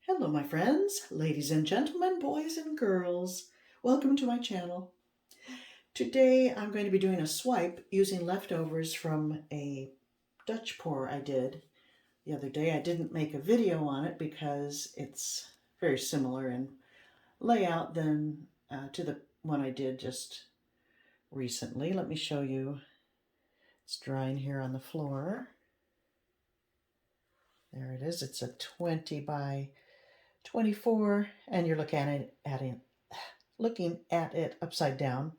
Hello my friends, ladies and gentlemen, boys and girls. Welcome to my channel. Today I'm going to be doing a swipe using leftovers from a Dutch pour I did the other day. I didn't make a video on it because it's very similar in layout than to the one I did just recently. Let me show you. It's drying here on the floor. There it is. It's a 20 by 24, and you're looking at it upside down.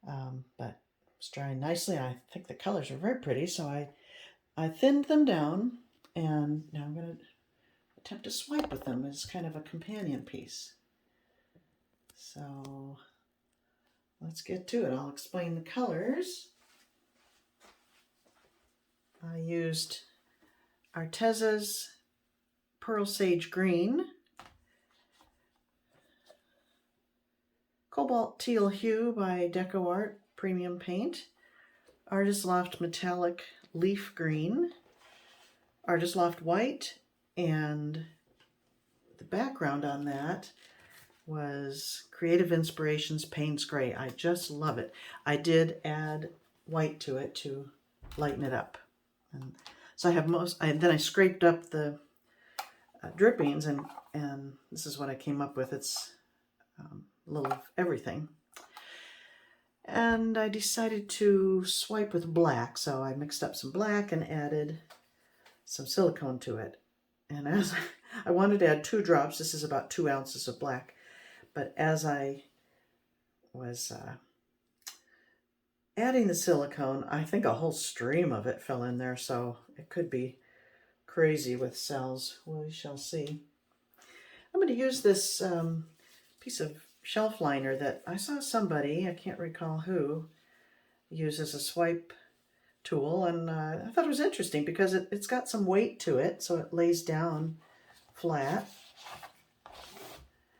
But it's drying nicely. I think the colors are very pretty, so I thinned them down, and now I'm going to attempt to swipe with them as kind of a companion piece. So let's get to it. I'll explain the colors. I used Arteza's Pearl Sage Green, Cobalt Teal Hue by DecoArt Premium Paint, Artist Loft Metallic Leaf Green, Artist Loft White, and the background on that was Creative Inspirations Payne's Gray. I just love it. I did add white to it to lighten it up. And so I have then I scraped up the drippings, and this is what I came up with. It's a little of everything. And I decided to swipe with black, so I mixed up some black and added some silicone to it. And as I wanted to add 2 drops, this is about 2 ounces of black, but as I was adding the silicone, I think a whole stream of it fell in there, so it could be crazy with cells. We shall see. I'm going to use this piece of shelf liner that I saw somebody, I can't recall who, use as a swipe tool, and I thought it was interesting because it's got some weight to it, so it lays down flat.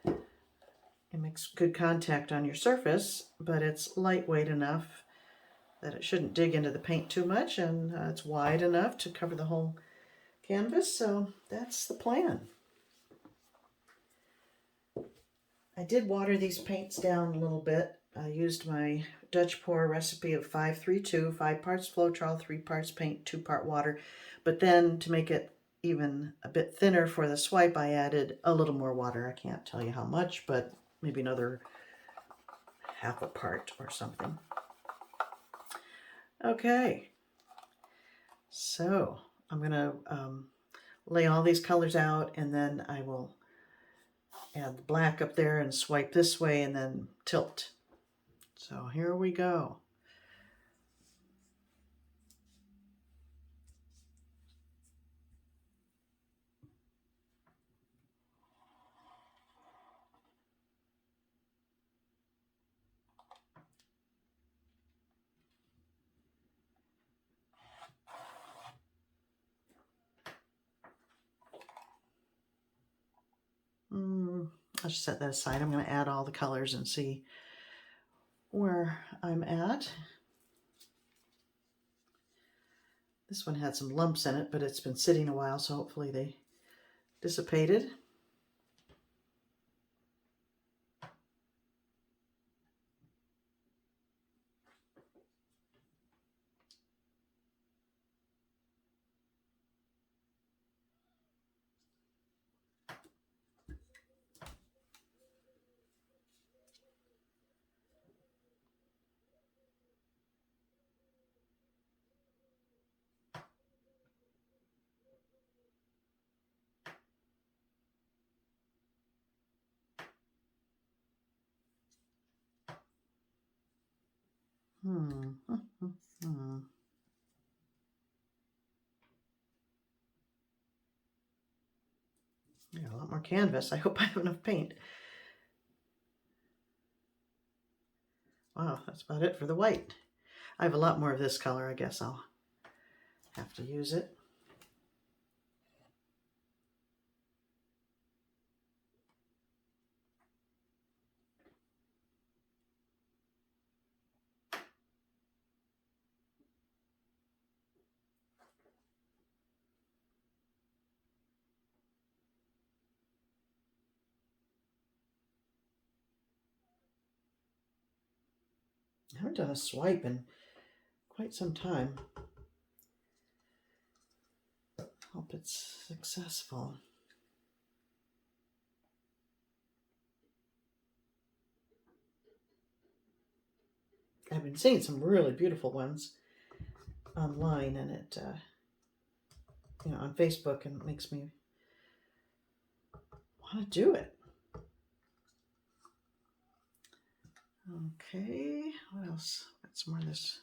It makes good contact on your surface, but it's lightweight enough that it shouldn't dig into the paint too much, and it's wide enough to cover the whole canvas, so that's the plan. I did water these paints down a little bit. I used my Dutch pour recipe of 5-3-2, 5 parts Floetrol, 3 parts paint, 2 part water. But then to make it even a bit thinner for the swipe, I added a little more water. I can't tell you how much, but maybe another half a part or something. Okay, so I'm going to lay all these colors out, and then I will add the black up there and swipe this way and then tilt. So here we go. I'll just set that aside. I'm going to add all the colors and see where I'm at. This one had some lumps in it, but it's been sitting a while, so hopefully they dissipated. Got a lot more canvas. I hope I have enough paint. Wow, that's about it for the white. I have a lot more of this color. I guess I'll have to use it. I haven't done a swipe in quite some time. Hope it's successful. I've been seeing some really beautiful ones online, and it, you know, on Facebook, and it makes me want to do it. Okay, what else? Got some more of this.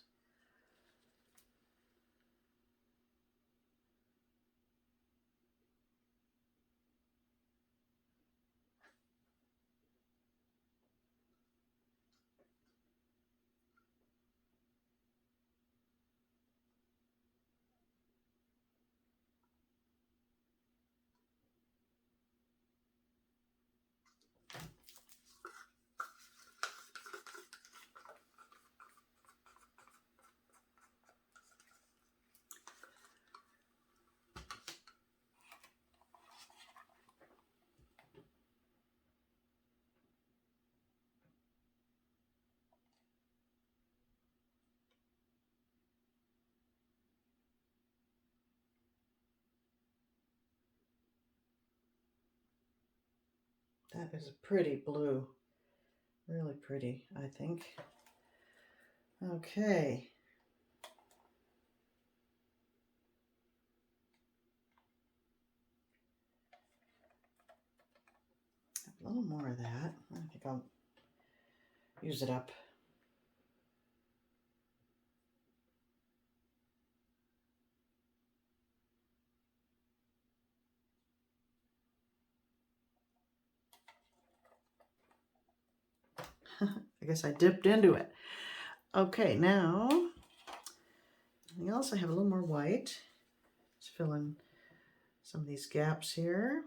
That is a pretty blue. Really pretty, I think. Okay. A little more of that. I think I'll use it up. I guess I dipped into it. Okay, now, anything else? I have a little more white. Let's fill in some of these gaps here.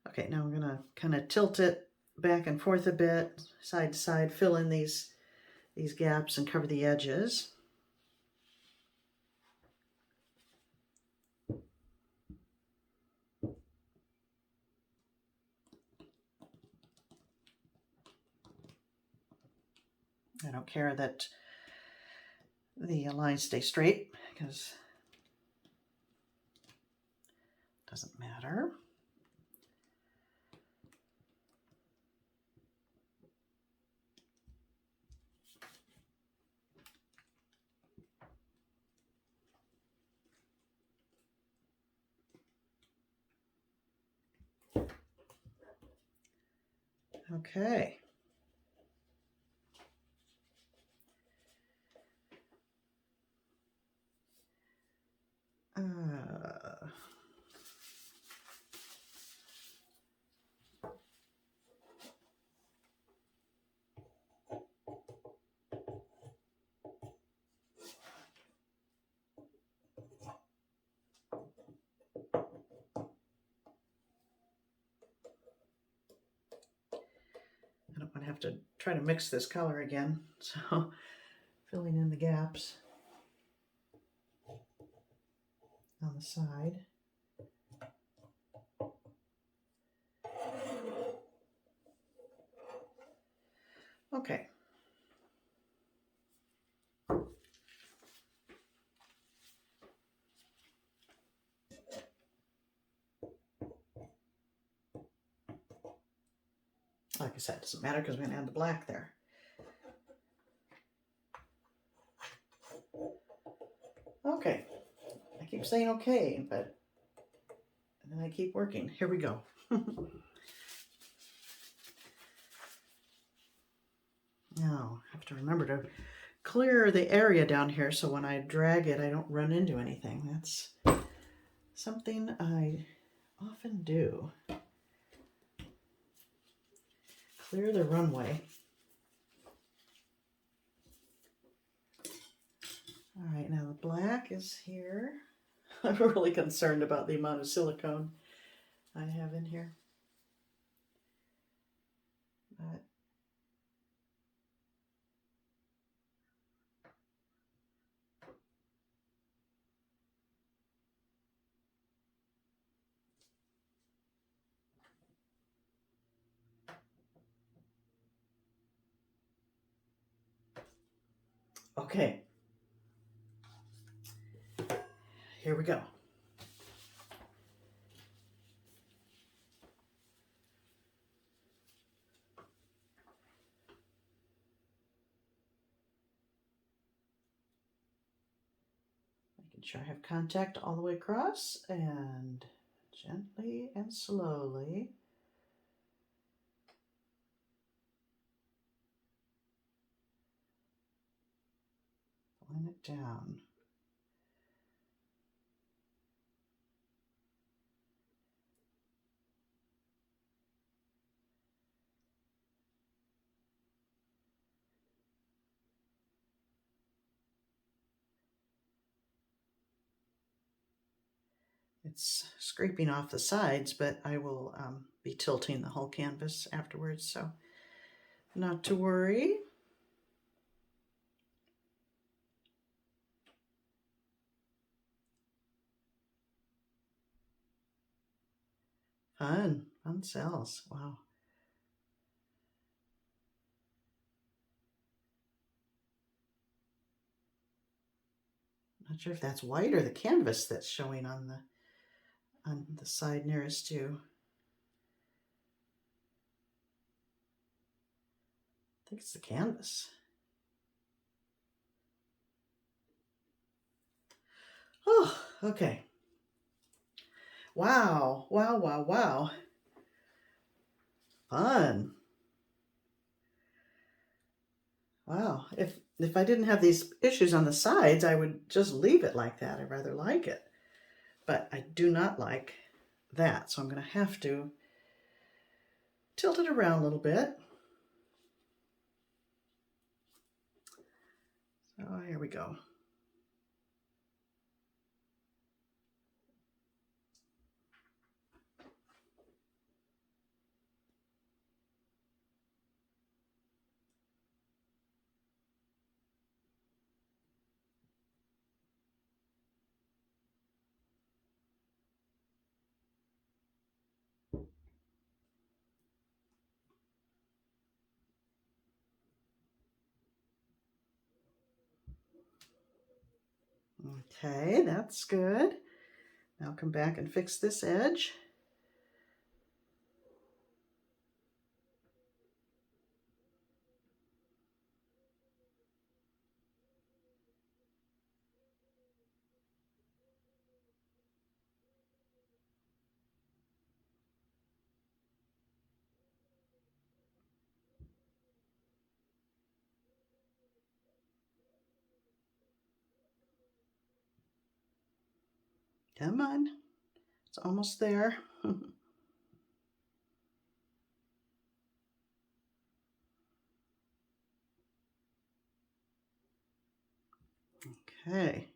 Okay, now I'm gonna kind of tilt it back and forth a bit, side to side, fill in these gaps and cover the edges. I don't care that the lines stay straight because it doesn't matter. Okay. I don't want to have to try to mix this color again, so filling in the gaps on the side. Okay. Like I said, it doesn't matter because we're going to add the black there. Okay. I keep saying okay, but and then I keep working. Here we go. Now, I have to remember to clear the area down here so when I drag it, I don't run into anything. That's something I often do. Clear the runway. All right, now the black is here. I'm really concerned about the amount of silicone I have in here. But Okay, here we go. Making sure I have contact all the way across, and gently and slowly pulling it down. It's scraping off the sides, but I will be tilting the whole canvas afterwards, so not to worry. Fun cells, wow. Not sure if that's white or the canvas that's showing on the side nearest to. I think it's the canvas. Oh, okay. Wow, wow, wow, wow. Fun. Wow, if I didn't have these issues on the sides, I would just leave it like that. I rather like it. But I do not like that, so I'm going to have to tilt it around a little bit. So here we go. Okay, that's good. Now I'll come back and fix this edge. Come on, it's almost there. Okay.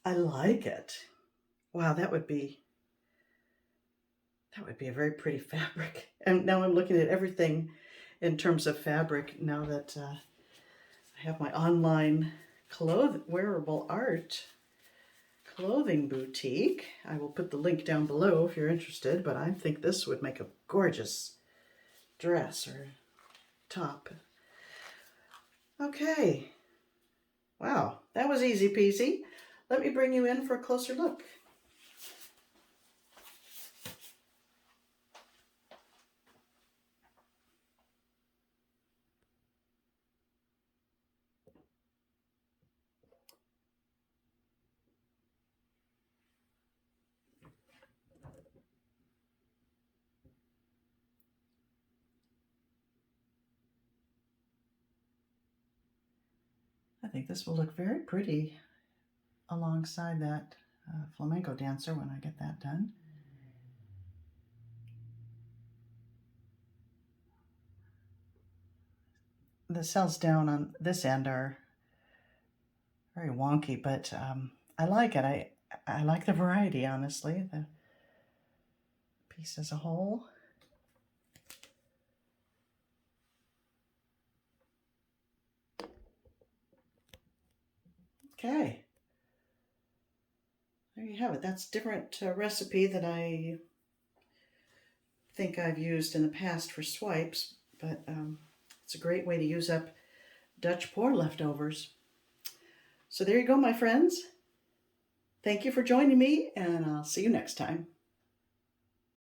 I like it. Wow, that would be a very pretty fabric. And now I'm looking at everything in terms of fabric now that I have my online wearable art clothing boutique. I will put the link down below if you're interested, but I think this would make a gorgeous dress or top. Okay. Wow, that was easy peasy. Let me bring you in for a closer look. I think this will look very pretty alongside that flamenco dancer when I get that done. The cells down on this end are very wonky, but I like it. I like the variety, honestly, the piece as a whole. you have it. That's a different recipe that I think I've used in the past for swipes, but it's a great way to use up Dutch pour leftovers. So there you go, my friends. Thank you for joining me, and I'll see you next time.